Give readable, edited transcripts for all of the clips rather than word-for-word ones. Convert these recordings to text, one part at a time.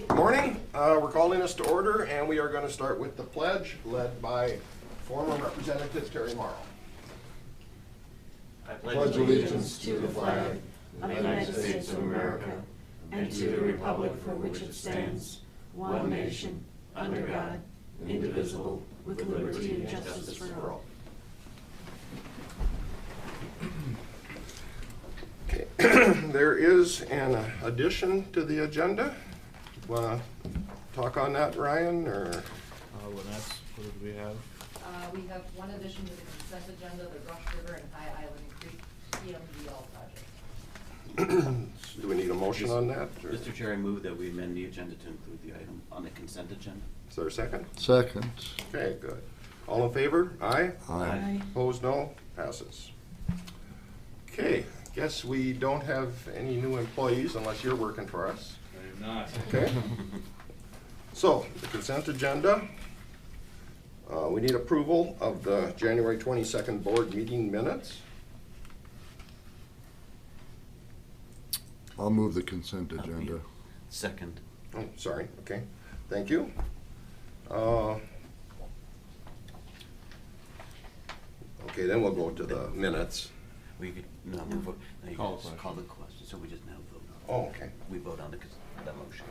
Morning. We're calling us to order, and we are going to start with the pledge led by former Representative Terry Morrow. I pledge allegiance to the flag of the United States of America and to the republic for which it stands, one nation, under God, indivisible, with liberty and justice for all. Okay. There is an addition to the agenda. Want to talk on that, Ryan, or? Lynette, what did we have? We have one addition to the consent agenda, the Rush River and High Island Creek PMDL project. Do we need a motion on that? Or? Mr. Chair, I move that we amend the agenda to include the item on the consent agenda. Is there a second? Second. Okay, good. All in favor? Aye? Aye. Opposed, no? Passes. Okay, guess we don't have any new employees unless you're working for us. I am not. Okay. So, the consent agenda. We need approval of the January 22nd board meeting minutes. I'll move the consent agenda. Second. Oh, sorry, okay, thank you. Okay, then we'll go to the minutes. We could, no, we vote, no, you Call guys the call the question, so we just now vote on it. Oh, okay. We vote on the motion.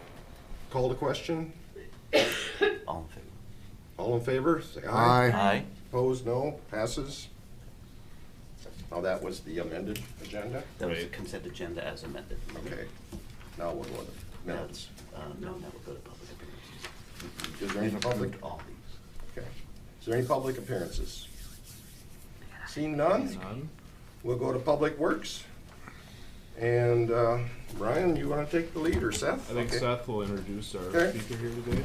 Call the question. All in favor? All in favor, say aye. Aye. Aye. Opposed, no, passes. Now that was the amended agenda. That was the Right. consent agenda as amended. Okay, now we'll go to minutes. No, now we'll go to public appearances. Is there any We've public? approved all these. Okay, is there any public appearances? Seeing none, None? we'll go to Public Works. And Brian, you want to take the lead, or Seth? I think Okay. Seth will introduce our Okay. speaker here today.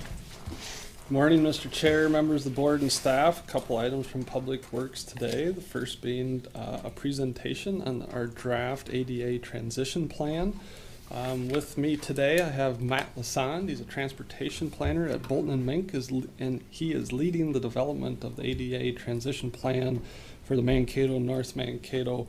Morning, Mr. Chair, members of the board and staff. A couple items from Public Works today. The first being a presentation on our draft ADA transition plan. With me today, I have Matt Lassand. He's a transportation planner at Bolton and Mink, and he is leading the development of the ADA transition plan for the Mankato, North Mankato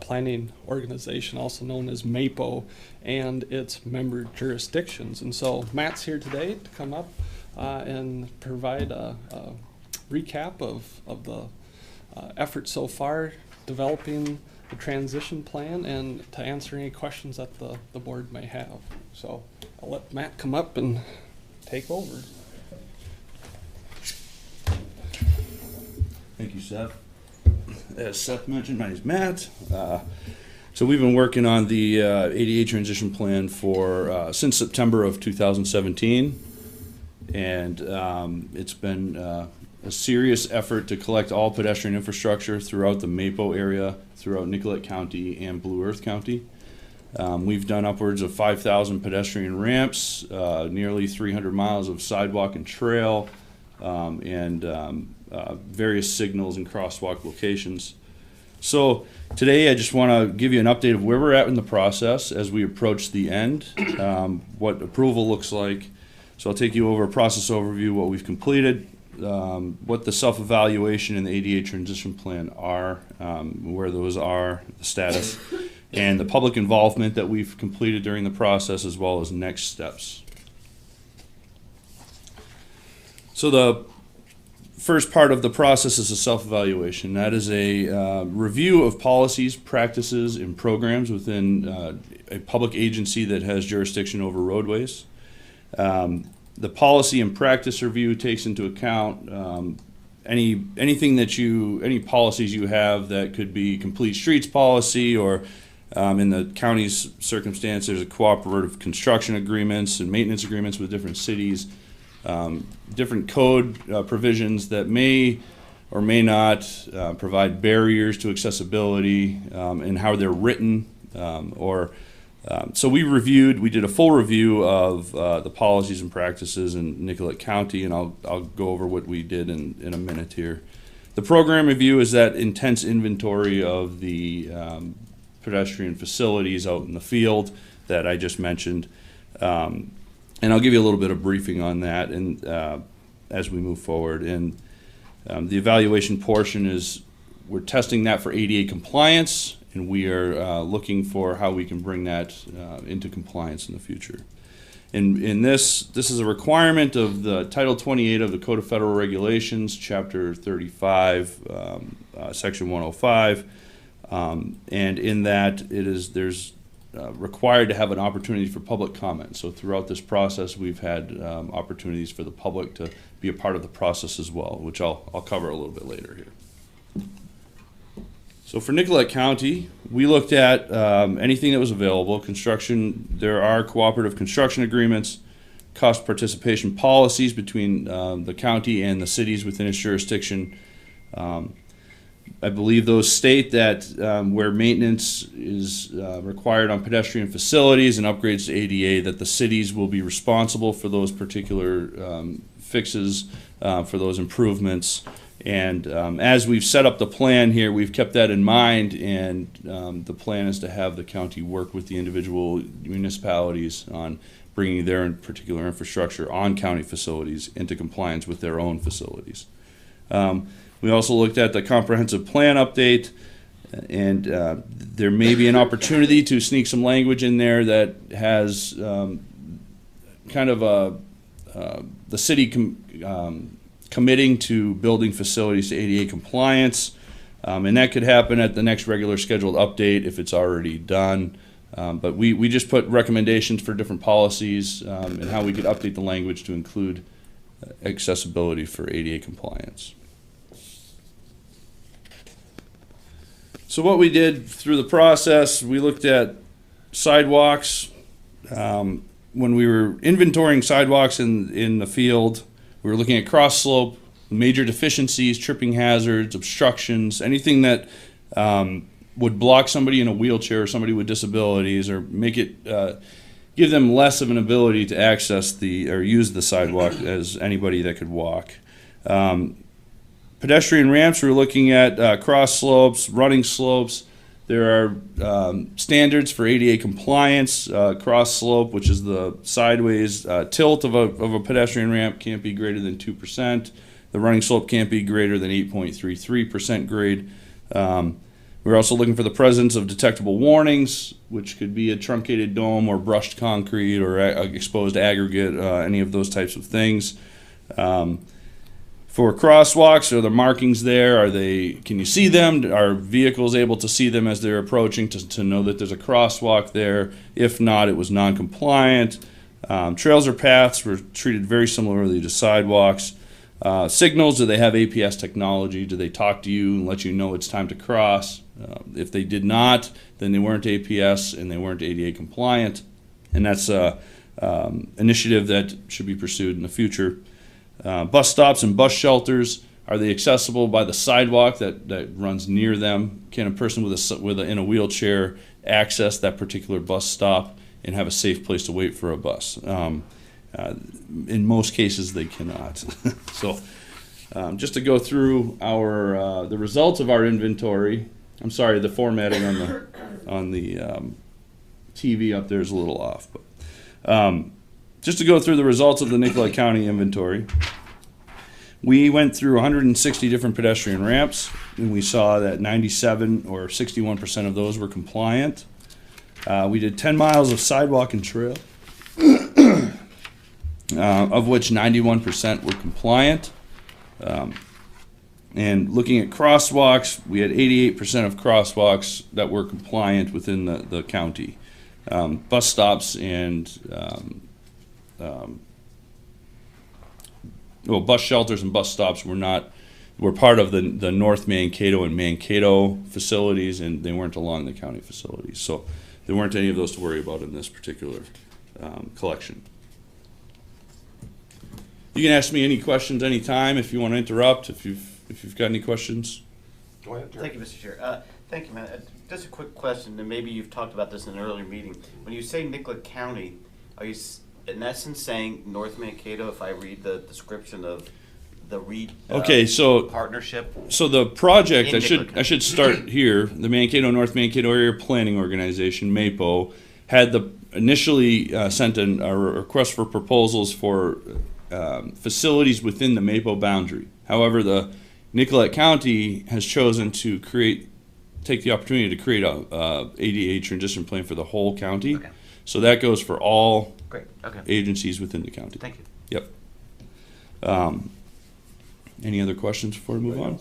Planning Organization, also known as MAPO, and its member jurisdictions. And so Matt's here today to come up and provide a recap of the effort so far developing the transition plan and to answer any questions that the board may have. So I'll let Matt come up and take over. Thank you, Seth. As Seth mentioned, my name is Matt. So we've been working on the ADA transition plan for since September of 2017, and it's been a serious effort to collect all pedestrian infrastructure throughout the MAPO area, throughout Nicollet County and Blue Earth County. We've done upwards of 5,000 pedestrian ramps, nearly 300 miles of sidewalk and trail, and various signals and crosswalk locations. So today I just want to give you an update of where we're at in the process as we approach the end, what approval looks like. So I'll take you over a process overview, what we've completed, what the self-evaluation and the ADA transition plan are, where those are, the status, and the public involvement that we've completed during the process, as well as next steps. So the first part of the process is a self-evaluation. That is a review of policies, practices, and programs within a public agency that has jurisdiction over roadways. The policy and practice review takes into account any policies you have that could be complete streets policy, or in the county's circumstance, there's a cooperative construction agreements and maintenance agreements with different cities. Different code provisions that may or may not provide barriers to accessibility, and how they're written. So we did a full review of the policies and practices in Nicollet County, and I'll go over what we did in a minute here. The program review is that intense inventory of the pedestrian facilities out in the field that I just mentioned. And I'll give you a little bit of briefing on that and as we move forward. And the evaluation portion is we're testing that for ADA compliance, and we are looking for how we can bring that into compliance in the future. in this is a requirement of the Title 28 of the Code of Federal Regulations, Chapter 35, Section 105, and in that there's required to have an opportunity for public comment. So throughout this process, we've had opportunities for the public to be a part of the process as well, which I'll cover a little bit later here. So for Nicollet County, we looked at anything that was available. Construction, there are cooperative construction agreements, cost participation policies between the county and the cities within its jurisdiction. I believe those state that where maintenance is required on pedestrian facilities and upgrades to ADA, that the cities will be responsible for those particular fixes, for those improvements. And as we've set up the plan here, we've kept that in mind, and the plan is to have the county work with the individual municipalities on bringing their particular infrastructure on county facilities into compliance with their own facilities. We also looked at the comprehensive plan update, and there may be an opportunity to sneak some language in there that has kind of the city committing to building facilities to ADA compliance, and that could happen at the next regular scheduled update if it's already done. But we just put recommendations for different policies and how we could update the language to include accessibility for ADA compliance. So what we did through the process, we looked at sidewalks. When we were inventorying sidewalks in the field, we were looking at cross slope, major deficiencies, tripping hazards, obstructions, anything that would block somebody in a wheelchair or somebody with disabilities, or make it give them less of an ability to access or use the sidewalk as anybody that could walk. Pedestrian ramps, we're looking at cross slopes, running slopes. There are standards for ADA compliance. Cross slope, which is the sideways tilt of a pedestrian ramp, can't be greater than 2%. The running slope can't be greater than 8.33% grade. We're also looking for the presence of detectable warnings, which could be a truncated dome or brushed concrete or exposed aggregate, any of those types of things. For crosswalks, are the markings there? Can you see them? Are vehicles able to see them as they're approaching to know that there's a crosswalk there? If not, it was non-compliant. Trails or paths were treated very similarly to sidewalks. Signals, do they have APS technology? Do they talk to you and let you know it's time to cross? If they did not, then they weren't APS and they weren't ADA compliant. And that's an initiative that should be pursued in the future. Bus stops and bus shelters, are they accessible by the sidewalk that runs near them? Can a person in a wheelchair access that particular bus stop and have a safe place to wait for a bus? In most cases, they cannot. So, just to go through the results of our inventory. I'm sorry, the formatting on the TV up there is a little off, but. Just to go through the results of the Nicollet County inventory, we went through 160 different pedestrian ramps, and we saw that 97 or 61% of those were compliant. We did 10 miles of sidewalk and trail, of which 91% were compliant. And looking at crosswalks, we had 88% of crosswalks that were compliant within the county. Bus stops and bus shelters and bus stops were part of the North Mankato and Mankato facilities, and they weren't along the county facilities. So there weren't any of those to worry about in this particular collection. You can ask me any questions anytime if you want to interrupt, if you've got any questions. Go ahead, Jerry. Thank you, Mr. Chair. Thank you, man. Just a quick question, and maybe you've talked about this in an earlier meeting. When you say Nicollet County, are you in essence saying North Mankato, if I read the description of the partnership? So the project, I should start here. The North Mankato Area Planning Organization, MAPO, had initially sent a request for proposals for facilities within the MAPO boundary. However, the Nicollet County has chosen to take the opportunity to create a ADA transition plan for the whole county. Okay. So that goes for all Great, okay, agencies within the county. thank you. Yep. Any other questions before we move on?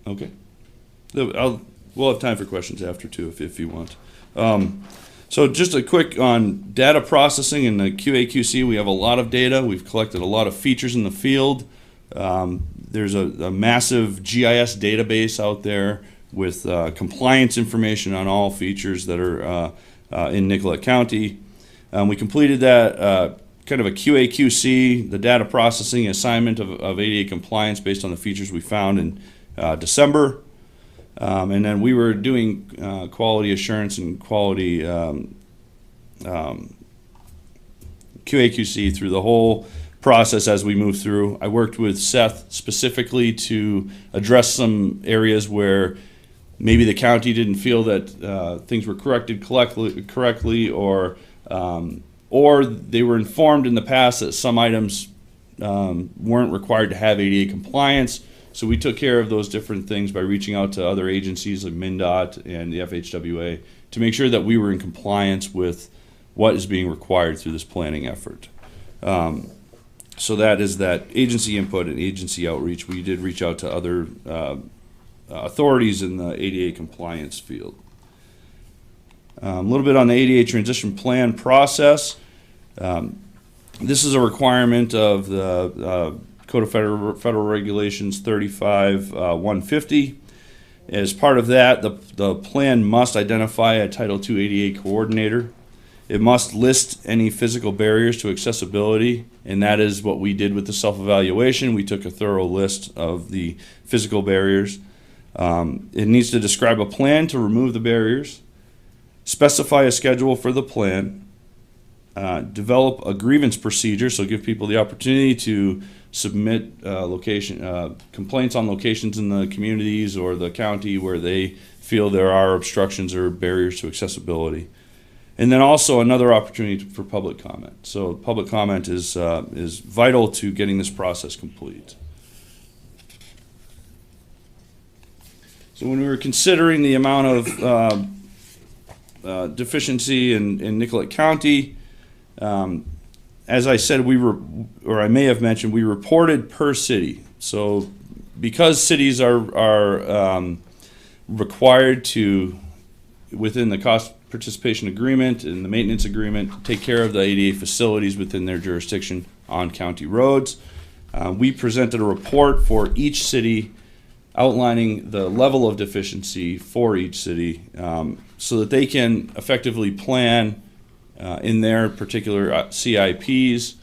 Okay. We'll have time for questions after too, if you want. So just a quick on data processing and the QA/QC. We have a lot of data. We've collected a lot of features in the field. There's a massive GIS database out there with compliance information on all features that are in Nicollet County. We completed that kind of a QA/QC, the data processing assignment of ADA compliance based on the features we found in December. And then we were doing quality assurance and quality QA/QC through the whole process as we move through. I worked with Seth specifically to address some areas where maybe the county didn't feel that things were corrected correctly, or they were informed in the past that some items weren't required to have ADA compliance. So we took care of those different things by reaching out to other agencies like MnDOT and the FHWA to make sure that we were in compliance with what is being required through this planning effort. So that is that agency input and agency outreach. We did reach out to other authorities in the ADA compliance field. A little bit on the ADA transition plan process. This is a requirement of the Code of Federal Regulations 35-150. As part of that, the plan must identify a Title II ADA coordinator. It must list any physical barriers to accessibility, and that is what we did with the self-evaluation. We took a thorough list of the physical barriers. It needs to describe a plan to remove the barriers, specify a schedule for the plan, develop a grievance procedure, so give people the opportunity to submit complaints on locations in the communities or the county where they feel there are obstructions or barriers to accessibility. And then also another opportunity for public comment. So public comment is vital to getting this process complete. So when we were considering the amount of deficiency in Nicollet County, as I said, I may have mentioned, we reported per city. So because cities are required to, within the cost participation agreement and the maintenance agreement, take care of the ADA facilities within their jurisdiction on county roads, we presented a report for each city outlining the level of deficiency for each city, so that they can effectively plan in their particular CIPs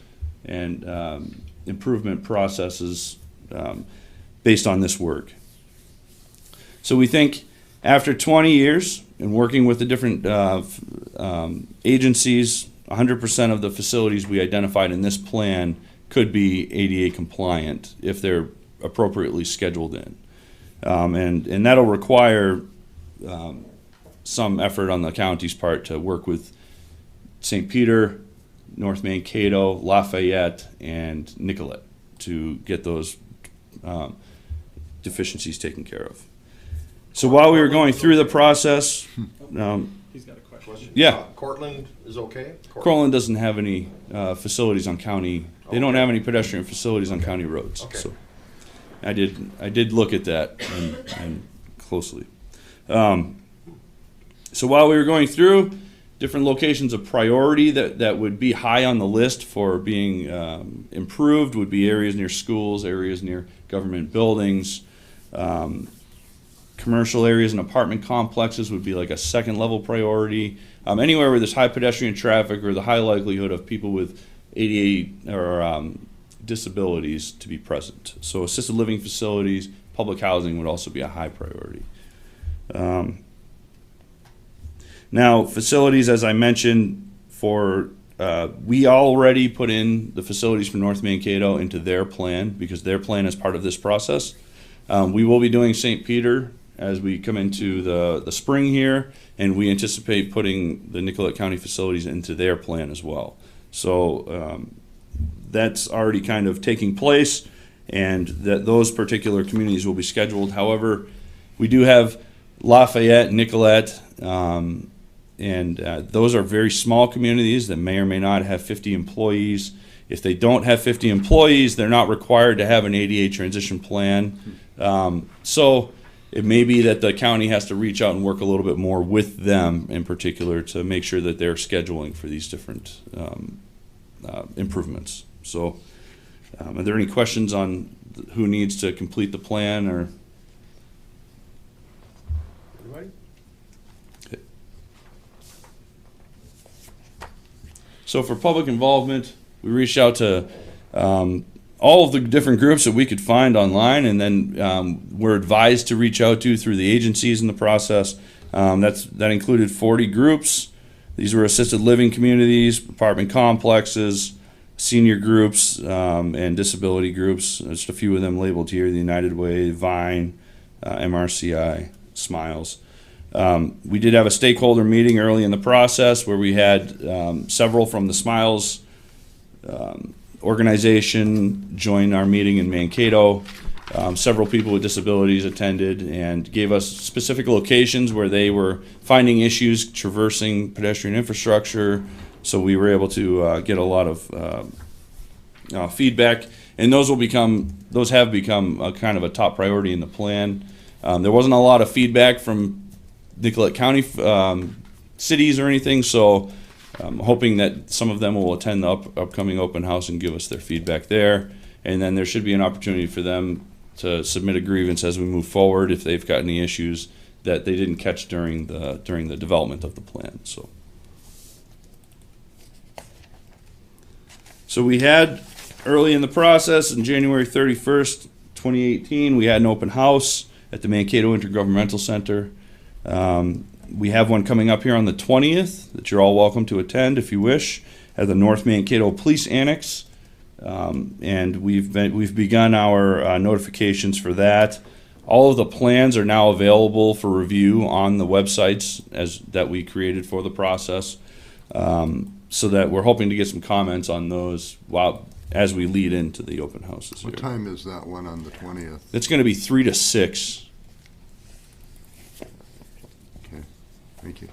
and improvement processes based on this work. So we think after 20 years and working with the different agencies, 100% of the facilities we identified in this plan could be ADA compliant if they're appropriately scheduled in. And that'll require some effort on the county's part to work with St. Peter, North Mankato, Lafayette, and Nicollet to get those deficiencies taken care of. So while we were going through the process, He's got a question. yeah, Cortland is okay? Cortland doesn't have any facilities on county. They don't have any pedestrian facilities on county roads. Okay. So I did look at that and closely. So while we were going through different locations of priority that would be high on the list for being improved would be areas near schools, areas near government buildings, commercial areas and apartment complexes would be like a second level priority. Anywhere where there's high pedestrian traffic or the high likelihood of people with ADA or disabilities to be present. So assisted living facilities, public housing would also be a high priority. Now, facilities, as I mentioned, we already put in the facilities for North Mankato into their plan because their plan is part of this process. We will be doing St. Peter as we come into the spring here, and we anticipate putting the Nicollet County facilities into their plan as well. So that's already kind of taking place, and that those particular communities will be scheduled. However, We do have Lafayette, Nicollet, and those are very small communities that may or may not have 50 employees. If they don't have 50 employees, they're not required to have an ADA transition plan. So it may be that the county has to reach out and work a little bit more with them in particular to make sure that they're scheduling for these different improvements. So are there any questions on who needs to complete the plan or? Anybody? Okay. So for public involvement, we reached out to all of the different groups that we could find online, and then we're advised to reach out to through the agencies in the process. That included 40 groups. These were assisted living communities, apartment complexes, senior groups, and disability groups. Just a few of them labeled here: the United Way, Vine, MRCI, Smiles. We did have a stakeholder meeting early in the process where we had several from the Smiles organization join our meeting in Mankato. Several people with disabilities attended and gave us specific locations where they were finding issues traversing pedestrian infrastructure. So we were able to get a lot of feedback, and those have become a kind of a top priority in the plan. There wasn't a lot of feedback from Nicollet County cities or anything, so I'm hoping that some of them will attend the upcoming open house and give us their feedback there. And then there should be an opportunity for them to submit a grievance as we move forward if they've got any issues that they didn't catch during the development of the plan. So we had early in the process, on January 31st, 2018, we had an open house at the Mankato Intergovernmental Center. We have one coming up here on the 20th that you're all welcome to attend if you wish, at the North Mankato Police Annex. And we've begun our notifications for that. All of the plans are now available for review on the websites that we created for the process, so that we're hoping to get some comments on those as we lead into the open houses. What time is that one on the 20th? It's going to be 3 to 6. Okay, thank you.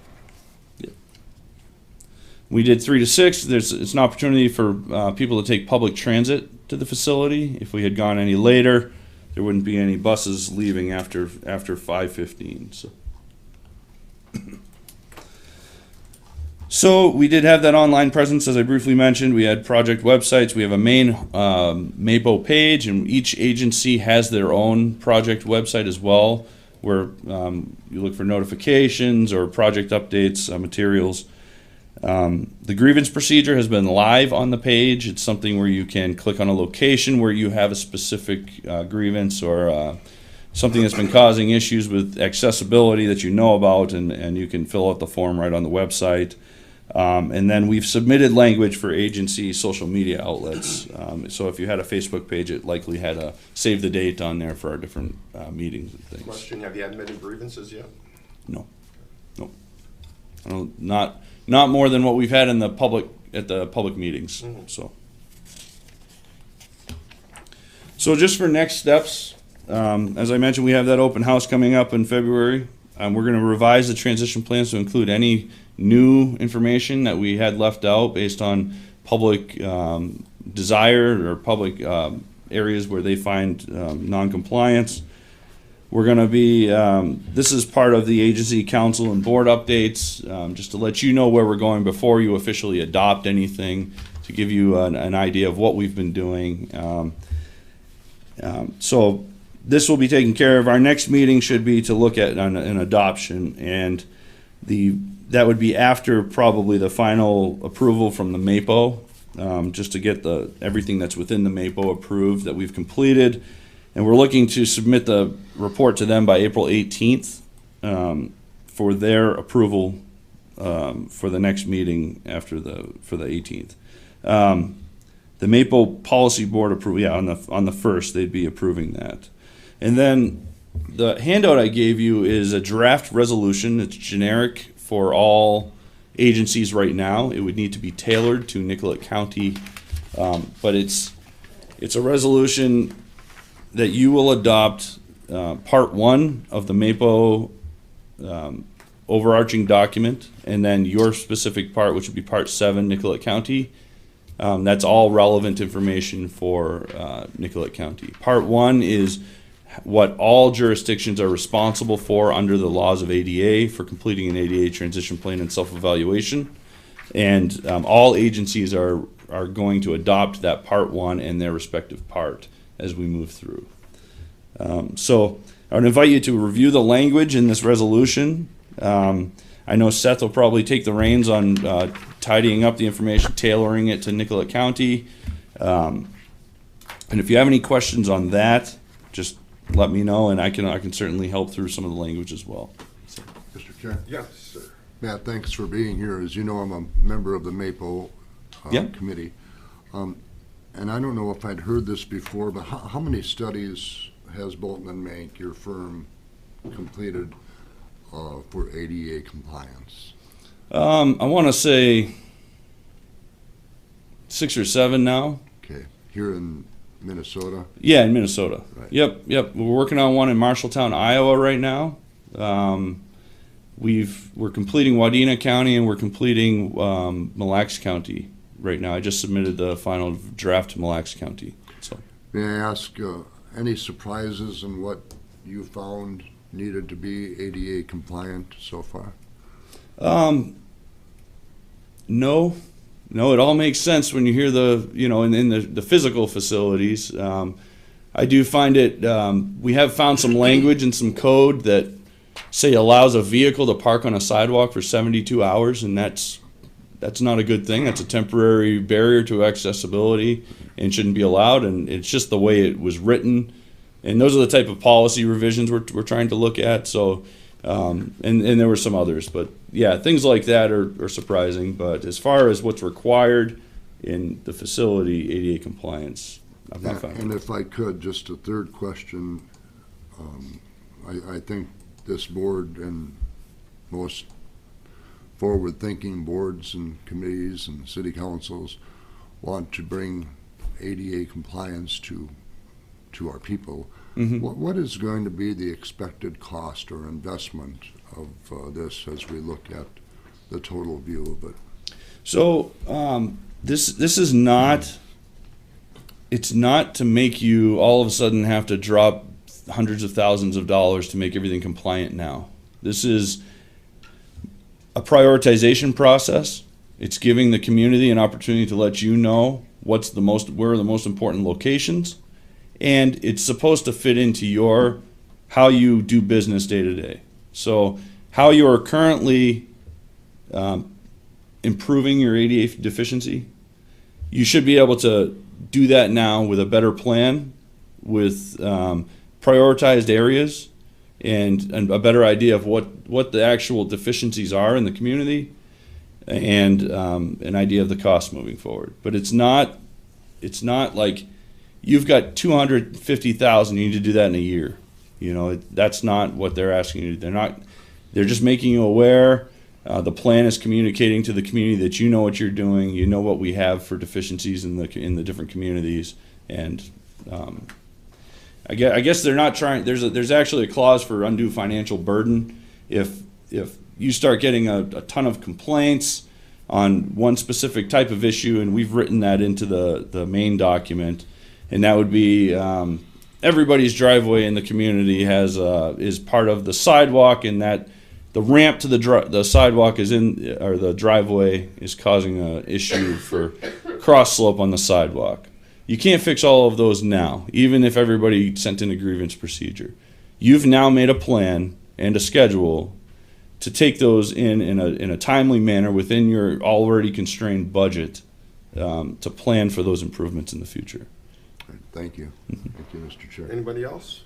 We did 3 to 6. It's an opportunity for people to take public transit to the facility. If we had gone any later, there wouldn't be any buses leaving after 5:15. So we did have that online presence, as I briefly mentioned. We had project websites. We have a main MAPO page, and each agency has their own project website as well, where you look for notifications or project updates, materials. The grievance procedure has been live on the page. It's something where you can click on a location where you have a specific grievance or something that's been causing issues with accessibility that you know about, and you can fill out the form right on the website. And then we've submitted language for agency social media outlets. So if you had a Facebook page, it likely had a save the date on there for our different meetings and things. Question, have you admitted grievances yet? No. I don't, not more than what we've had in the public meetings. Mm-hmm. So just for next steps, as I mentioned, we have that open house coming up in February. We're going to revise the transition plans to include any new information that we had left out based on public desire or public areas where they find non-compliance. We're going to be, this is part of the agency council and board updates, just to let you know where we're going before you officially adopt anything, to give you an idea of what we've been doing. So this will be taken care of. Our next meeting should be to look at an adoption, and that would be after probably the final approval from the MAPO, just to get everything that's within the MAPO approved that we've completed. And we're looking to submit the report to them by April 18th for their approval for the next meeting for the 18th. The MAPO Policy Board approval, on the 1st, they'd be approving that. And then the handout I gave you is a draft resolution. It's generic for all agencies right now. It would need to be tailored to Nicollet County, but it's a resolution that you will adopt part one of the MAPO overarching document, and then your specific part, which would be part 7, Nicollet County. That's all relevant information for Nicollet County. Part 1 is what all jurisdictions are responsible for under the laws of ADA for completing an ADA transition plan and self-evaluation. And all agencies are going to adopt that part 1 and their respective part as we move through. So I would invite you to review the language in this resolution. I know Seth will probably take the reins on tidying up the information, tailoring it to Nicollet County. And if you have any questions on that, just let me know, and I can certainly help through some of the language as well. Mr. Chair? Yes, sir. Matt, thanks for being here. As you know, I'm a member of the MAPO Yeah. committee. And I don't know if I'd heard this before, but how many studies has Bolton and Mank, your firm, completed for ADA compliance? I want to say 6 or 7 now. Okay, here in Minnesota? Yeah, in Minnesota. Right. Yep. We're working on one in Marshalltown, Iowa right now. We're completing Wadena County, and we're completing Mille Lacs County right now. I just submitted the final draft to Mille Lacs County. So May I ask, any surprises in what you found needed to be ADA compliant so far? No, it all makes sense when you hear in the physical facilities. I do find it, we have found some language and some code that say allows a vehicle to park on a sidewalk for 72 hours, and that's not a good thing. That's a temporary barrier to accessibility and shouldn't be allowed, and it's just the way it was written. And those are the type of policy revisions we're trying to look at. So, and there were some others, but yeah, things like that are surprising. But as far as what's required in the facility, ADA compliance, I've not found. And if I could, just a third question. I think this board and most forward-thinking boards and committees and city councils want to bring ADA compliance to our people. Mm-hmm. What is going to be the expected cost or investment of this as we look at the total view of it? So this is not. It's not to make you all of a sudden have to drop hundreds of thousands of dollars to make everything compliant now. This is a prioritization process. It's giving the community an opportunity to let you know where are the most important locations, and it's supposed to fit into how you do business day to day. So how you are currently improving your ADA deficiency, you should be able to do that now with a better plan, with prioritized areas, and a better idea of what the actual deficiencies are in the community, and an idea of the cost moving forward. But it's not like you've got $250,000, you need to do that in a year. That's not what they're asking you to do. They're just making you aware. The plan is communicating to the community that you know what you're doing, you know what we have for deficiencies in the different communities, and I guess they're not trying. There's actually a clause for undue financial burden. If you start getting a ton of complaints on one specific type of issue, and we've written that into the main document, and that would be everybody's driveway in the community is part of the sidewalk, and that the ramp to the sidewalk or the driveway is causing an issue for cross slope on the sidewalk. You can't fix all of those now, even if everybody sent in a grievance procedure. You've now made a plan and a schedule to take those in a timely manner within your already constrained budget to plan for those improvements in the future. Right, thank you. Thank you, Mr. Chair. Anybody else?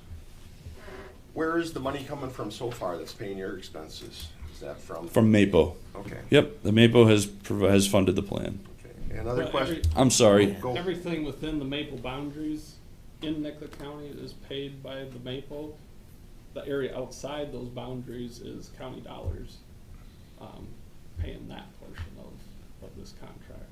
Where is the money coming from so far that's paying your expenses? Is that from? From MAPO. Okay. Yep, the MAPO has funded the plan. Okay. Another question? I'm sorry. Go. Everything within the Maple boundaries in Nicollet County is paid by the Maple. The area outside those boundaries is county dollars paying that portion of this contract.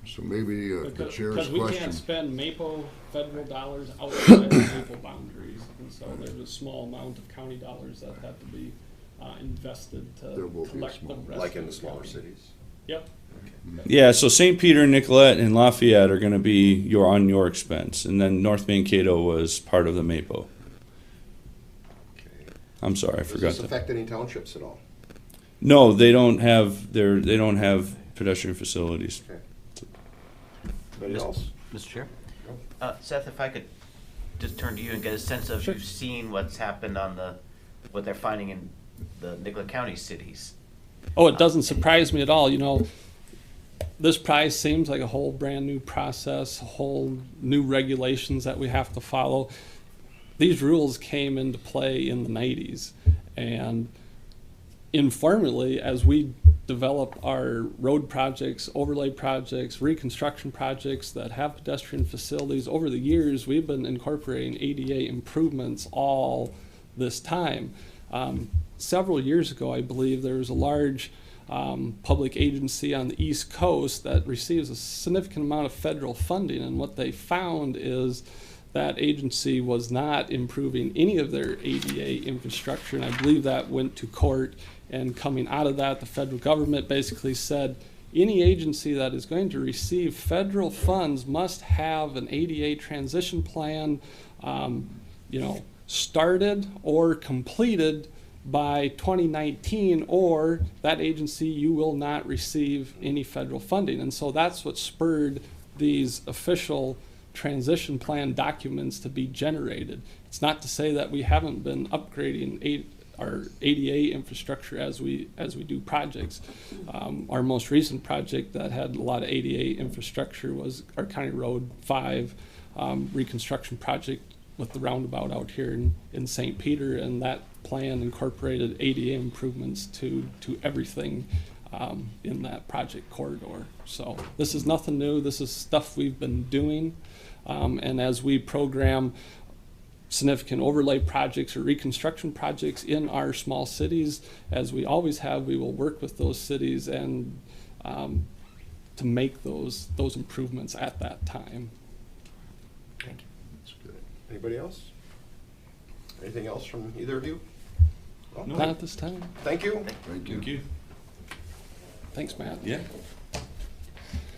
So maybe the chair's Because we question. can't spend MAPO federal dollars outside the MAPO boundaries, and so there's a small amount of county dollars that have to be invested There to will be collect the small. rest. Like in of the smaller county. cities? Yep. Yeah, so St. Peter, Nicollet, and Lafayette are going to be on your expense, and then North Mankato was part of the MAPO. Okay. I'm sorry, I Does forgot this that. affect any townships at all? No, they don't have pedestrian facilities. Okay. Anybody else? Mr. Chair? No. Seth, if I could just turn to you and get a sense of, Sure. you've seen what's happened on what they're finding in the Nicollet County cities. Oh, it doesn't surprise me at all. You know, this prize seems like a whole brand new process, whole new regulations that we have to follow. These rules came into play in the 90s, and informally, as we develop our road projects, overlay projects, reconstruction projects that have pedestrian facilities, over the years, we've been incorporating ADA improvements all this time. Several years ago, I believe, there was a large public agency on the East Coast that receives a significant amount of federal funding, and what they found is that agency was not improving any of their ADA infrastructure, and I believe that went to court, and coming out of that, the federal government basically said, any agency that is going to receive federal funds must have an ADA transition plan, started or completed by 2019, or that agency, you will not receive any federal funding. And so that's what spurred these official transition plan documents to be generated. It's not to say that we haven't been upgrading our ADA infrastructure as we do projects. Our most recent project that had a lot of ADA infrastructure was our County Road 5 reconstruction project with the roundabout out here in St. Peter, and that plan incorporated ADA improvements to everything in that project corridor. So this is nothing new. This is stuff we've been doing, and as we program significant overlay projects or reconstruction projects in our small cities, as we always have, we will work with those cities and to make those improvements at that time. Thank you. That's good. Anybody else? Anything else from either of you? Well, Not at this time. Thank you. Thank you. Thank you. Thanks, Matt. Yeah.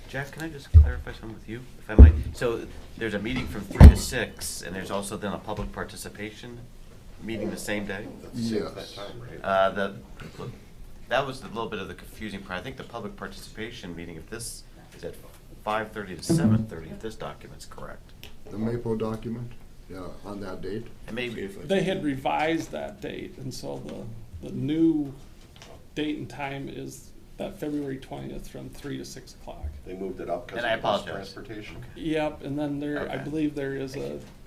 Jack, can I just clarify something with you, if I might? So there's a meeting from 3 to 6, and there's also then a public participation meeting the same day? That's the same at Yes. that time, right? That was a little bit of the confusing part. I think the public participation meeting, if this is at 5:30 to 7:30, if this document's correct. The MAPO document, yeah, on that date. And maybe, They had revised that date, and so the new date and time is that February 20th from 3 to 6 o'clock. They moved it up because And I of bus apologize. transportation. Yep, and then I Okay. believe there is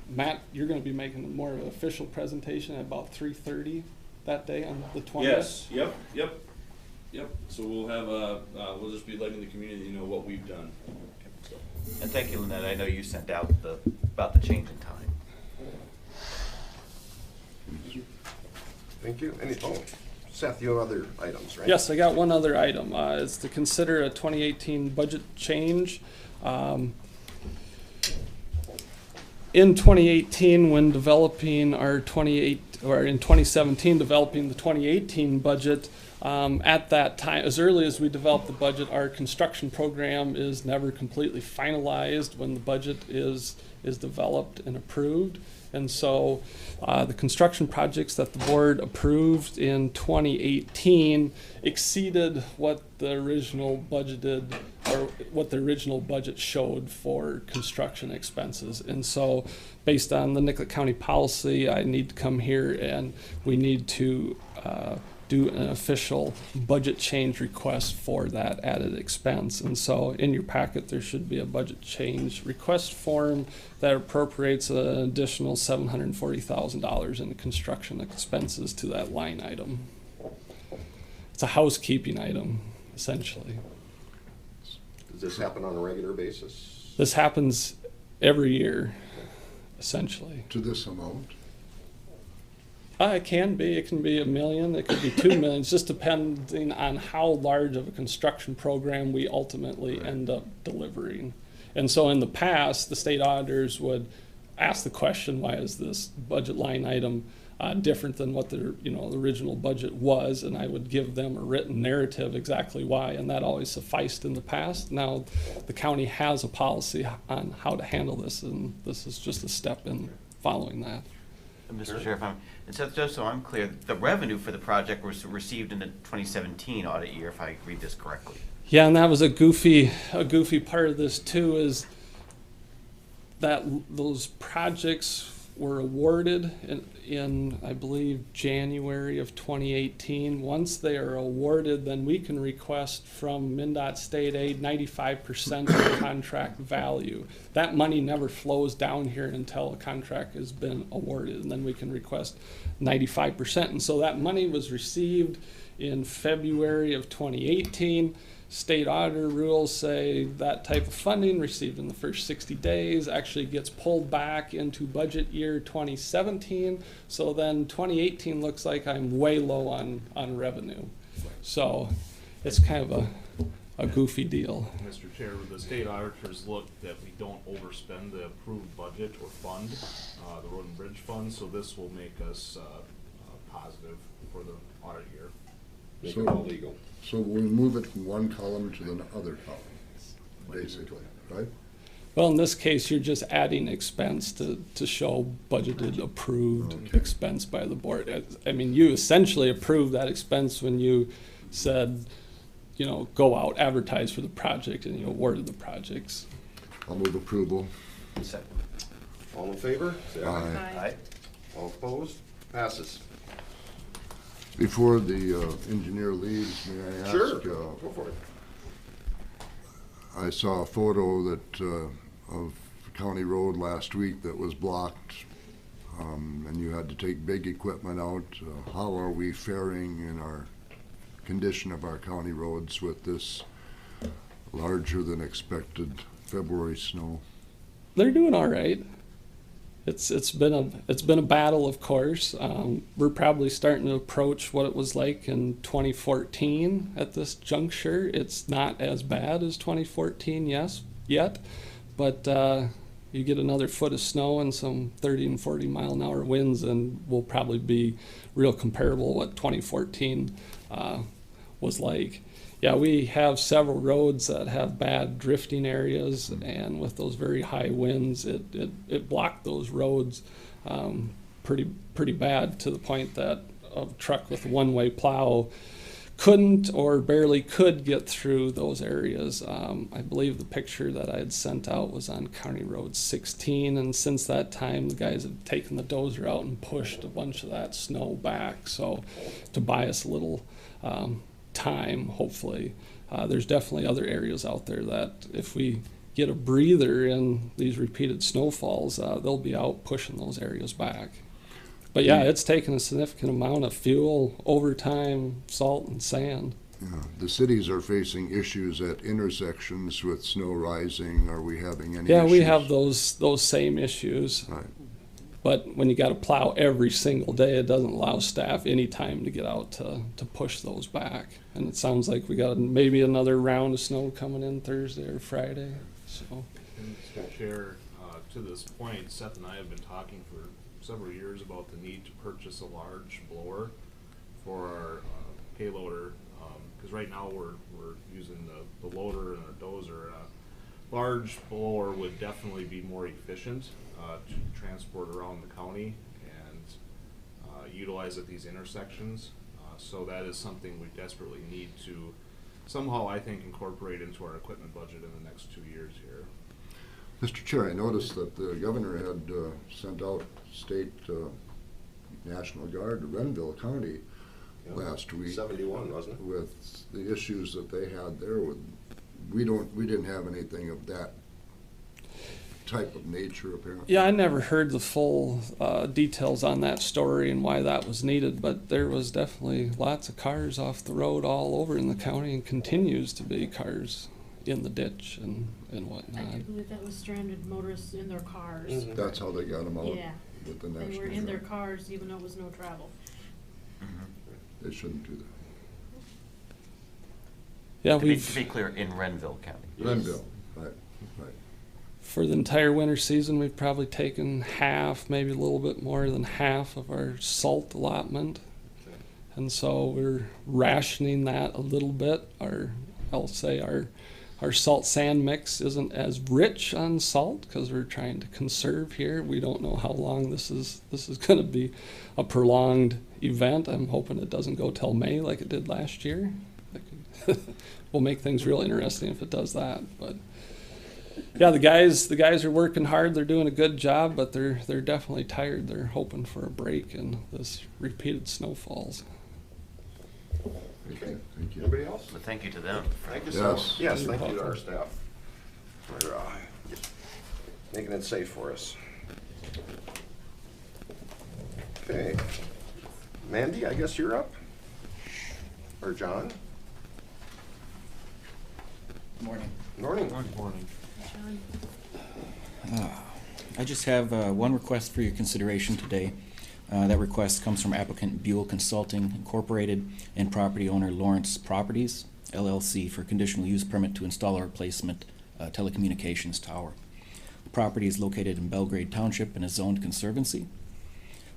Matt, you're gonna be making more of an official presentation at about 3:30 that day on the 20th? Yes, yep. So we'll have we'll just be letting the community know what we've done. and thank you, Lynette, I know you sent out about the change in time. Thank you. Seth, you have other items, right? Yes, I got one other item. It's to consider a 2018 budget change. In 2018, when developing our in 2017, developing the 2018 budget, at that time, as early as we developed the budget, our construction program is never completely finalized when the budget is developed and approved. And so the construction projects that the board approved in 2018 exceeded what the original budgeted, or what the original budget showed for construction expenses. And so based on the Nicollet County policy, I need to come here and we need to do an official budget change request for that added expense. And so in your packet, there should be a budget change request form that appropriates an additional $740,000 in construction expenses to that line item. It's a housekeeping item, essentially. Does this happen on a regular basis? This happens every year, essentially. To this amount. It can be. It can be $1 million. It could be $2 million. It's just depending on how large of a construction program we ultimately end up delivering. And so in the past, the state auditors would ask the question, why is this budget line item different than what the original budget was? And I would give them a written narrative exactly why, and that always sufficed in the past. Now the county has a policy on how to handle this, and this is just a step in following that. Mr. Chair, and so just so I'm clear, the revenue for the project was received in the 2017 audit year, if I read this correctly. Yeah, and that was a goofy part of this too, is that those projects were awarded in I believe January of 2018. Once they are awarded, then we can request from MnDOT state aid 95% of the contract value. That money never flows down here until a contract has been awarded, and then we can request 95%. And so that money was received in February of 2018. State auditor rules say that type of funding received in the first 60 days actually gets pulled back into budget year 2017. So then 2018 looks like I'm way low on revenue. So it's kind of a goofy deal. Mr. Chair, the state auditors look that we don't overspend the approved budget or fund, the road and bridge fund, so this will make us positive for the audit year. Make it all legal. So we move it from one column to the other column, basically, right? Well, in this case, you're just adding expense to show budgeted approved expense by the board. I mean, you essentially approved that expense when you said, go out, advertise for the project, and you awarded the projects. I'll move approval. Second. All in favor? Say aye. Aye. All opposed? Passes. Before the engineer leaves, may I ask? Sure, go for it. I saw a photo that of County Road last week that was blocked, and you had to take big equipment out. How are we faring in our condition of our county roads with this larger than expected February snow? They're doing all right. It's been a battle, of course. We're probably starting to approach what it was like in 2014 at this juncture. It's not as bad as 2014, yet, but you get another foot of snow and some 30 and 40 mile an hour winds, and we'll probably be real comparable to what 2014 was like. Yeah, we have several roads that have bad drifting areas, and with those very high winds, it blocked those roads pretty bad, to the point that a truck with a one-way plow couldn't or barely could get through those areas. I believe the picture that I had sent out was on County Road 16, and since that time, the guys have taken the dozer out and pushed a bunch of that snow back, so to buy us a little time, hopefully. There's definitely other areas out there that if we get a breather in these repeated snowfalls, they'll be out pushing those areas back. But yeah, it's taken a significant amount of fuel, overtime, salt, and sand. Yeah, the cities are facing issues at intersections with snow rising. Are we having any issues? Yeah, we have those same issues. Right. But when you got to plow every single day, it doesn't allow staff any time to get out to push those back. And it sounds like we got maybe another round of snow coming in Thursday or Friday. So, And Mr. Chair, to this point, Seth and I have been talking for several years about the need to purchase a large blower for our payloader, because right now we're using the loader and a dozer. A large blower would definitely be more efficient to transport around the county and utilize at these intersections. So that is something we desperately need to somehow, I think, incorporate into our equipment budget in the next 2 years here. Mr. Chair, I noticed that the governor had sent out state National Guard to Renville County last week. 71, wasn't it? With the issues that they had there. We didn't have anything of that type of nature, apparently. yeah, I never heard the full details on that story and why that was needed, but there was definitely lots of cars off the road all over in the county, and continues to be cars in the ditch and whatnot. I believe that was stranded motorists in their cars. That's how they got them out. Yeah. with the They national. were in their Guard. cars even though it was no travel. They shouldn't do that. Yeah, To be we've, clear, in Renville County. Glenville, right, right. for the entire winter season, we've probably taken half, maybe a little bit more than half of our salt allotment. And so we're rationing that a little bit. I'll say our salt sand mix isn't as rich on salt because we're trying to conserve here. We don't know how long this is going to be a prolonged event. I'm hoping it doesn't go till May like it did last year. Will make things real interesting if it does that. But yeah, the guys are working hard. They're doing a good job, but they're definitely tired. They're hoping for a break in this repeated snowfalls. Okay, thank you. Anybody else? But thank you to them. Thank you so much. Yes. Yes, thank you to our staff for making it safe for us. Okay. Mandy, I guess you're up? Or John? Morning. Morning. Morning. John? I just have one request for your consideration today. That request comes from applicant Buell Consulting Incorporated and property owner Lawrence Properties, LLC, for conditional use permit to install a replacement telecommunications tower. The property is located in Belgrade Township and is zoned conservancy.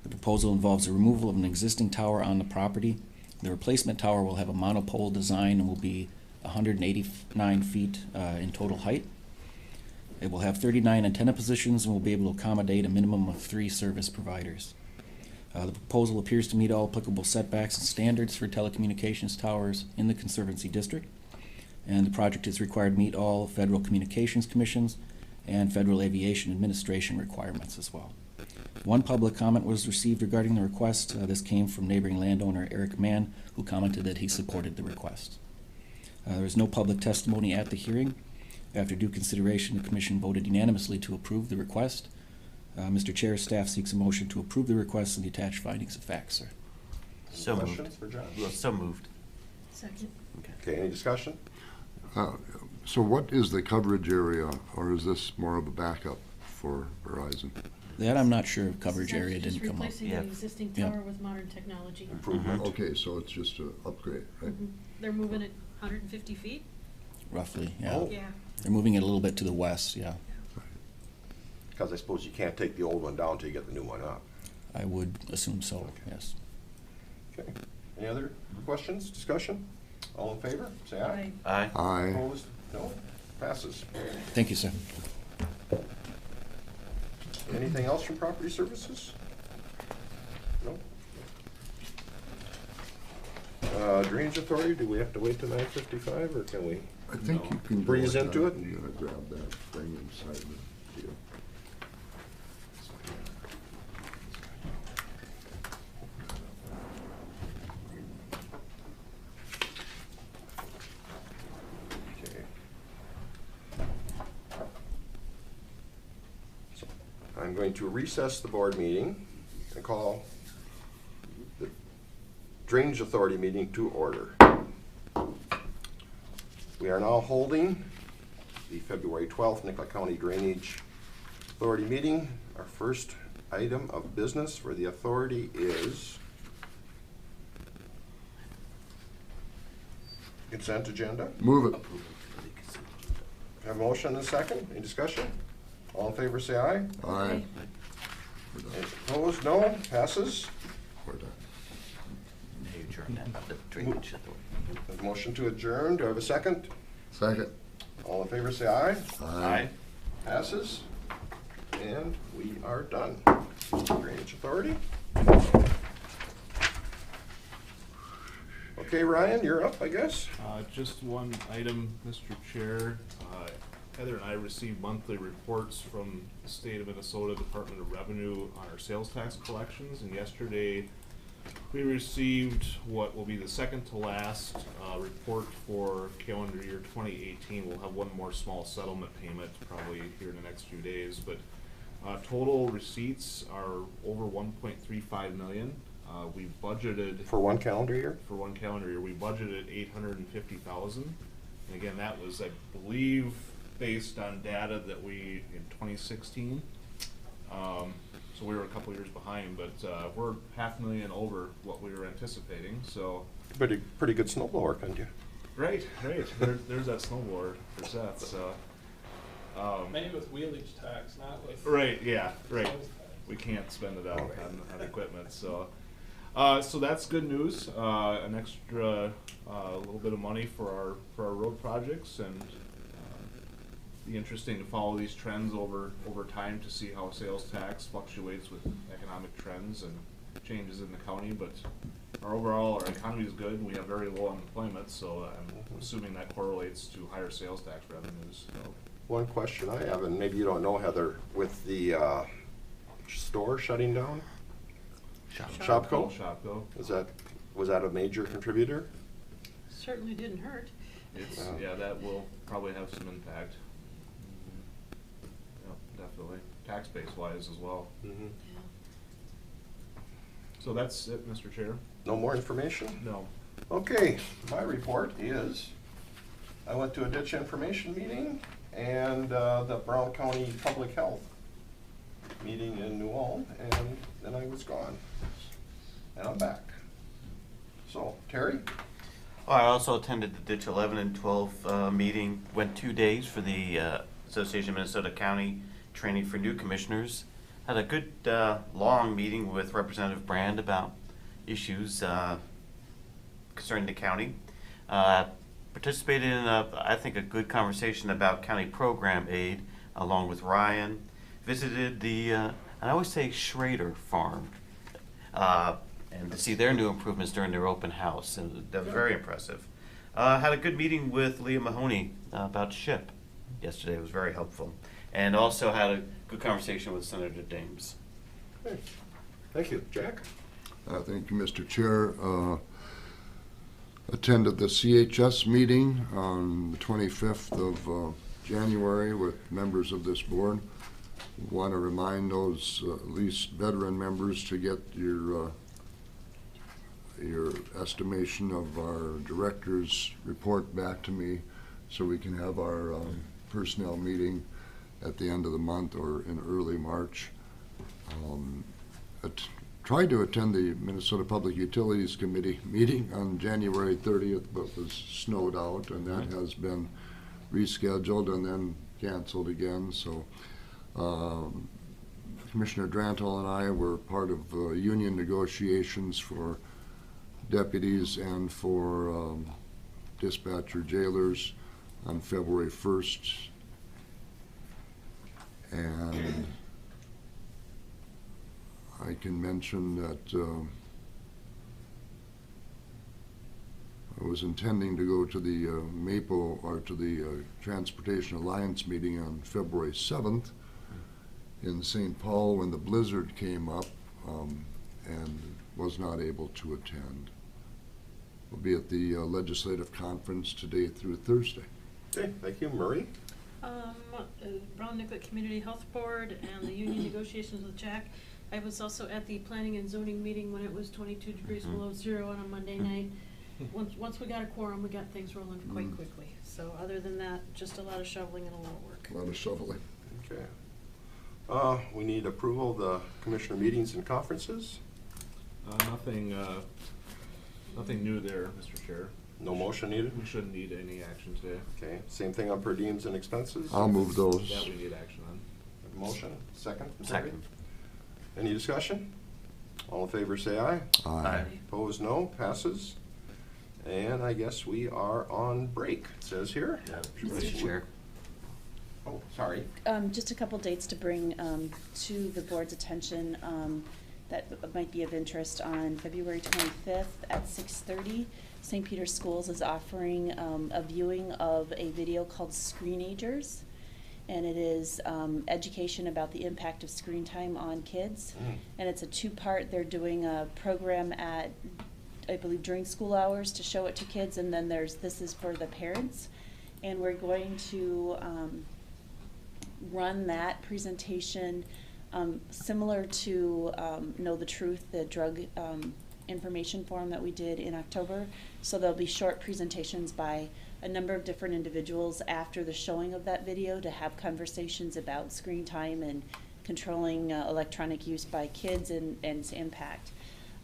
The proposal involves the removal of an existing tower on the property. The replacement tower will have a monopole design and will be 189 feet in total height. It will have 39 antenna positions and will be able to accommodate a minimum of 3 service providers. The proposal appears to meet all applicable setbacks and standards for telecommunications towers in the Conservancy District, and the project is required to meet all Federal Communications Commissions and Federal Aviation Administration requirements as well. One public comment was received regarding the request. This came from neighboring landowner Eric Mann, who commented that he supported the request. There was no public testimony at the hearing. After due consideration, the Commission voted unanimously to approve the request. Mr. Chair, staff seeks a motion to approve the request and the attached findings of fact, sir. So moved. Questions for John? Well, so moved. Second. Okay, any discussion? So what is the coverage area, or is this more of a backup for Verizon? That I'm not sure. Coverage This is area actually didn't come up. Replacing Yeah. an existing Yeah. tower with modern technology. Improvement. Okay, so it's just an upgrade, right? Mhm. They're moving it 150 feet? Roughly, yeah. Oh. Yeah. They're moving it a little bit to the west, yeah. Because I suppose you can't take the old one down till you get the new one up. I would assume so, yes. Okay. Any other questions, discussion? All in favor, say aye. Aye. Aye. Opposed? No? Passes. Thank you, sir. Anything else from Property Services? No? Drainage Authority, do we have to wait till 9:55, or can we? I think you can. go Breeze ahead. into it? I'm gonna grab that thing inside the deal. Okay. So, I'm going to recess the board meeting and call the Drainage Authority meeting to order. We are now holding the February 12th Nicollet County Drainage Authority meeting. Our first item of business for the authority is consent agenda. Move it. Have a motion and a second. Any discussion? All in favor, say aye. Aye. Any opposed? No. Passes. We're done. Now you adjourn that, the Drainage Authority. Have a motion to adjourn. Do I have a second? Second. All in favor, say aye. Aye. Passes. And we are done. Drainage Authority. Okay, Ryan, you're up, I guess. Just one item, Mr. Chair. Heather and I receive monthly reports from the state of Minnesota Department of Revenue on our sales tax collections, and yesterday we received what will be the second to last report for calendar year 2018. We'll have one more small settlement payment probably here in the next few days, but total receipts are over 1.35 million. We budgeted For one calendar year? for one calendar year. We budgeted 850,000, and again, that was, I believe, based on data that we in 2016. So we were a couple years behind, but we're $500,000 over what we were anticipating. So Pretty good snow blower, couldn't you? right. There's that snowboard for Seth. So Maybe with wheelage tax, not with. right, yeah, right. sales tax. We can't spend it out All right. on equipment. So so that's good news. An extra little bit of money for our road projects, and be interesting to follow these trends over time to see how sales tax fluctuates with economic trends and changes in the county. But our economy is good, and we have very low unemployment, so I'm assuming that correlates to higher sales tax revenues. So. One question I have, and maybe you don't know, Heather, with the store shutting down, Shopko, Shopko. was that a major contributor? Certainly didn't hurt. It's that will probably have some impact. Yep, definitely. Tax base wise as well. Mm-hmm. So that's it, Mr. Chair. No more information? No. Okay, my report is, I went to a ditch information meeting and the Brown County Public Health meeting in New Ulm, and then I was gone. And I'm back. So, Terry? I also attended the Ditch 11 and 12 meeting, went 2 days for the Association of Minnesota County Training for New Commissioners. Had a good long meeting with Representative Brand about issues concerning the county. Participated in, I think, a good conversation about county program aid along with Ryan. Visited the, I always say Schrader Farm, and to see their new improvements during their open house, and that was very impressive. Had a good meeting with Leah Mahoney about SHIP yesterday. It was very helpful. And also had a good conversation with Senator Dames. Okay. Thank you. Jack? Thank you, Mr. Chair. Attended the CHS meeting on the 25th of January with members of this board. Want to remind those at least veteran members to get your estimation of our director's report back to me so we can have our personnel meeting at the end of the month or in early March. Tried to attend the Minnesota Public Utilities Committee meeting on January 30th, but was snowed out, and that has been rescheduled and then canceled again. So Commissioner Drantle and I were part of union negotiations for deputies and for dispatcher jailers on February 1st. And I can mention that I was intending to go to the the Transportation Alliance meeting on February 7th in St. Paul when the blizzard came up, and was not able to attend. We'll be at the legislative conference today through Thursday. Okay, thank you. Murray? Brown Nicollet Community Health Board and the union negotiations with Jack. I was also at the planning and zoning meeting when it was 22 degrees below zero on a Monday night. Once we got a quorum, we got things rolling quite quickly. So other than that, just a lot of shoveling and a lot of work. A lot of shoveling. Okay. We need approval of the commissioner meetings and conferences. Nothing new there, Mr. Chair. No motion needed? We shouldn't need any action today. Okay, same thing on per diems and expenses? I'll move those. That we need action on. Motion, second? Second. Any discussion? All in favor say aye. Aye. Opposed, no. Passes. And I guess we are on break, it says here. Mr. Chair. Oh, sorry. Just a couple dates to bring to the board's attention that might be of interest. On February 25th at 6:30, St. Peter's Schools is offering a viewing of a video called Screenagers, and it is education about the impact of screen time on kids. And it's a two-part. They're doing a program at, I believe, during school hours to show it to kids, and then this is for the parents. And we're going to run that presentation similar to Know the Truth, the drug information forum that we did in October. So there'll be short presentations by a number of different individuals after the showing of that video to have conversations about screen time and controlling electronic use by kids and its impact.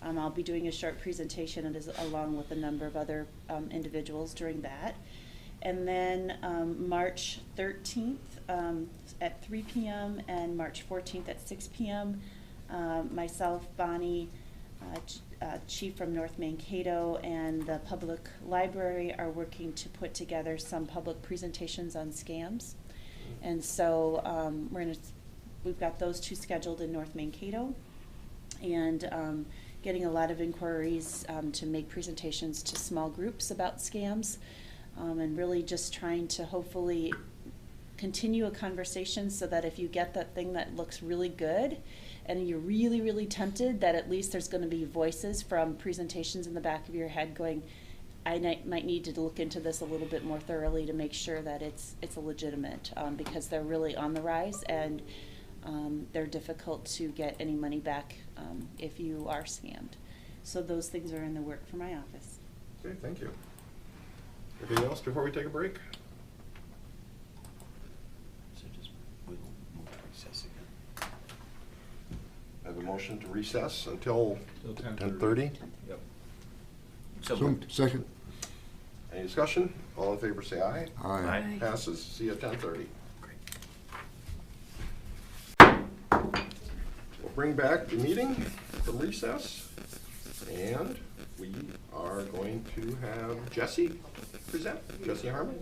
I'll be doing a short presentation along with a number of other individuals during that. And then March 13th at 3 p.m. and March 14th at 6 p.m. Myself, Bonnie, Chief from North Mankato, and the Public Library are working to put together some public presentations on scams. And so we've got those two scheduled in North Mankato, and getting a lot of inquiries to make presentations to small groups about scams, and really just trying to hopefully continue a conversation so that if you get that thing that looks really good and you're really, really tempted, that at least there's going to be voices from presentations in the back of your head going, I might need to look into this a little bit more thoroughly to make sure that it's a legitimate, because they're really on the rise, and they're difficult to get any money back if you are scammed. So those things are in the work for my office. Okay, thank you. Anything else before we take a break? So just, we'll move to recess again. I have a motion to recess until Till 10:30. Yep. So, Second? Any discussion? All in favor say aye. Aye. Passes. See you at 10:30. We'll bring back the meeting from recess, and we are going to have Jesse present. Jesse Harmon.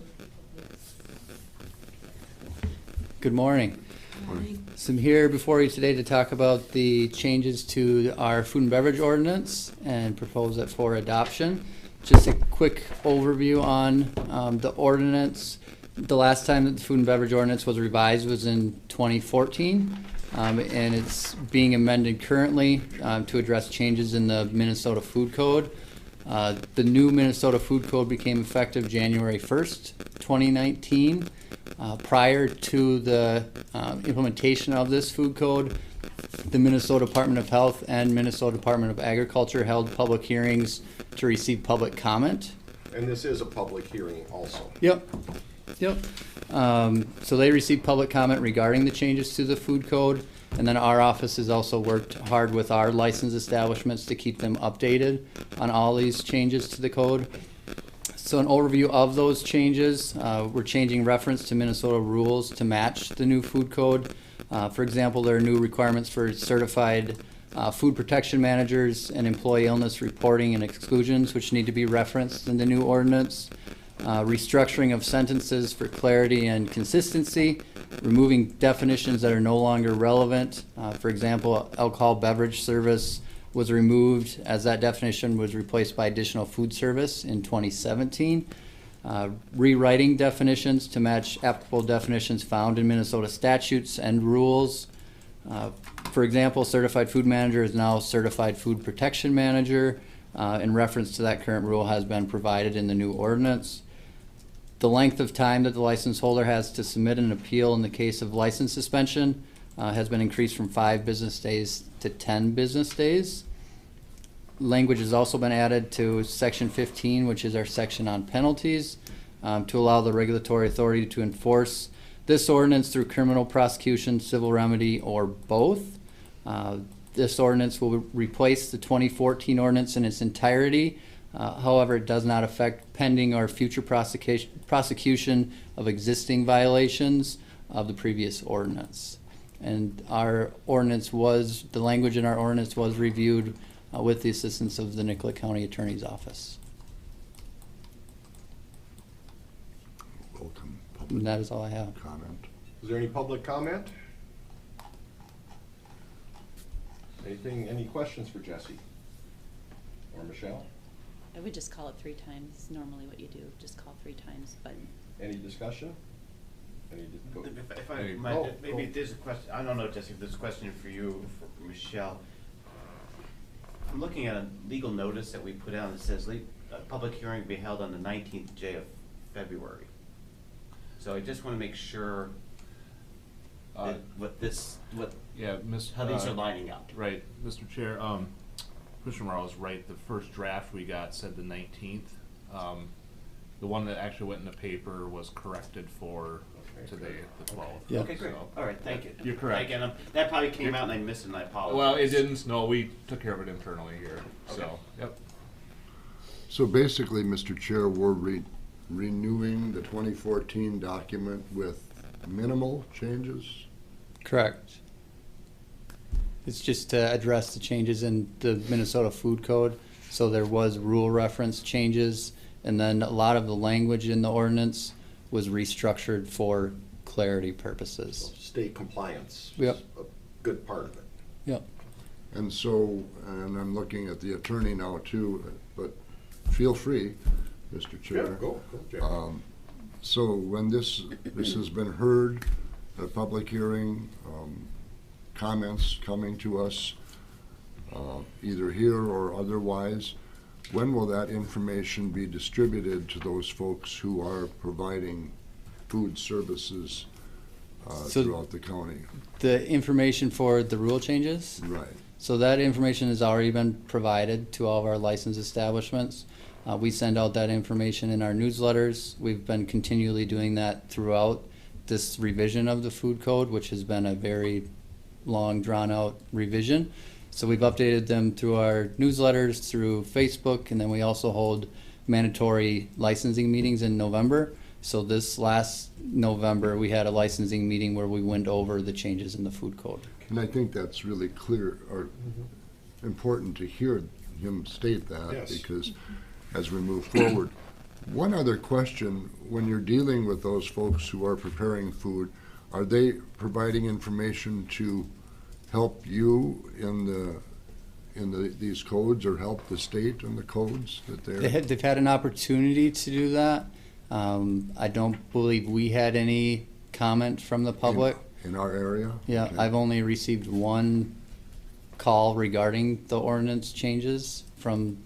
Good morning. So I'm here before you today to talk about the changes to our food and beverage ordinance and propose it for adoption. Just a quick overview on the ordinance. The last time that the food and beverage ordinance was revised was in 2014, and it's being amended currently to address changes in the Minnesota Food Code. The new Minnesota Food Code became effective January 1st, 2019. Prior to the implementation of this food code, the Minnesota Department of Health and Minnesota Department of Agriculture held public hearings to receive public comment. And this is a public hearing also. Yep. So they received public comment regarding the changes to the food code, and then our office has also worked hard with our licensed establishments to keep them updated on all these changes to the code. So an overview of those changes, we're changing reference to Minnesota rules to match the new food code. For example, there are new requirements for certified food protection managers and employee illness reporting and exclusions, which need to be referenced in the new ordinance. Restructuring of sentences for clarity and consistency, removing definitions that are no longer relevant. For example, alcohol beverage service was removed as that definition was replaced by additional food service in 2017. Rewriting definitions to match applicable definitions found in Minnesota statutes and rules. For example, certified food manager is now certified food protection manager. In reference to that current rule has been provided in the new ordinance. The length of time that the license holder has to submit an appeal in the case of license suspension has been increased from 5 business days to 10 business days. Language has also been added to Section 15, which is our section on penalties, to allow the regulatory authority to enforce this ordinance through criminal prosecution, civil remedy, or both. This ordinance will replace the 2014 ordinance in its entirety. However, it does not affect pending or future prosecution of existing violations of the previous ordinance. And our ordinance was, the language in our ordinance was reviewed with the assistance of the Nicollet County Attorney's Office. Welcome. And that is all I have. Comment. Is there any public comment? Any questions for Jesse or Michelle? I would just call it 3 times, normally what you do, just call 3 times, but. Any discussion? If I Hey, might, go, maybe go. there's a question, I don't know, Jesse, if there's a question for you, for Michelle. I'm looking at a legal notice that we put out that says a public hearing will be held on the 19th day of February. So I just want to make sure that Yeah, how these are lining up. Right, Mr. Chair, Commissioner Morrow is right, the first draft we got said the 19th. The one that actually went in the paper was corrected for today at the 12th. Yeah. Okay, great. So- All right, thank you. You're correct. Again, that probably came out and I missed it and I apologize. Well, it didn't, no, we took care of it internally here, so, yep. So basically, Mr. Chair, we're renewing the 2014 document with minimal changes? Correct. It's just to address the changes in the Minnesota Food Code. So there was rule reference changes, and then a lot of the language in the ordinance was restructured for clarity purposes. State compliance. Yep. is a good part of it. Yep. And so, and I'm looking at the attorney now too, but feel free, Mr. Chair. Go, Jack. So when this has been heard at a public hearing, comments coming to us, either here or otherwise, when will that information be distributed to those folks who are providing food services So- throughout the county? The information for the rule changes? Right. So that information has already been provided to all of our licensed establishments. We send out that information in our newsletters. We've been continually doing that throughout this revision of the food code, which has been a very long, drawn-out revision. So we've updated them through our newsletters, through Facebook, and then we also hold mandatory licensing meetings in November. So this last November, we had a licensing meeting where we went over the changes in the food code. And I think that's really clear, or important to hear him state that, Yes. because as we move forward. One other question, when you're dealing with those folks who are preparing food, are they providing information to help you in these codes, or help the state in the codes that They've had an opportunity to do that. I don't believe we had any comment from the public. in our area? Yeah, Okay. I've only received one call regarding the ordinance changes from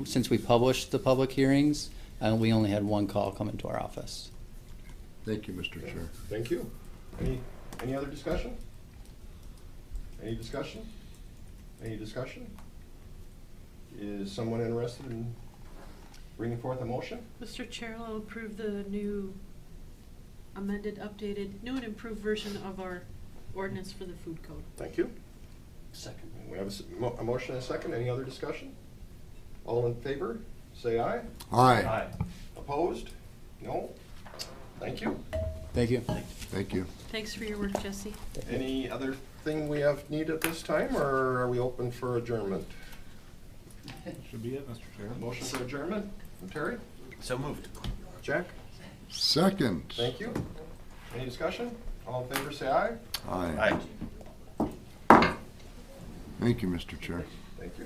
since we published the public hearings, and we only had one call come into our office. Thank you, Mr. Chair. Thank you. Any other discussion? Any discussion? Any discussion? Is someone interested in bringing forth a motion? Mr. Chair, I'll approve the new amended, updated, new and improved version of our ordinance for the food code. Thank you. Second. We have a motion and a second. Any other discussion? All in favor, say aye. Aye. Opposed? No? Thank you. Thank you. Thank you. Thanks for your work, Jesse. Any other thing we have need at this time, or are we open for adjournment? Should be it, Mr. Chair. Motion for adjournment from Terry? So moved. Jack? Second. Thank you. Any discussion? All in favor, say aye. Aye. Aye. Thank you, Mr. Chair. Thank you.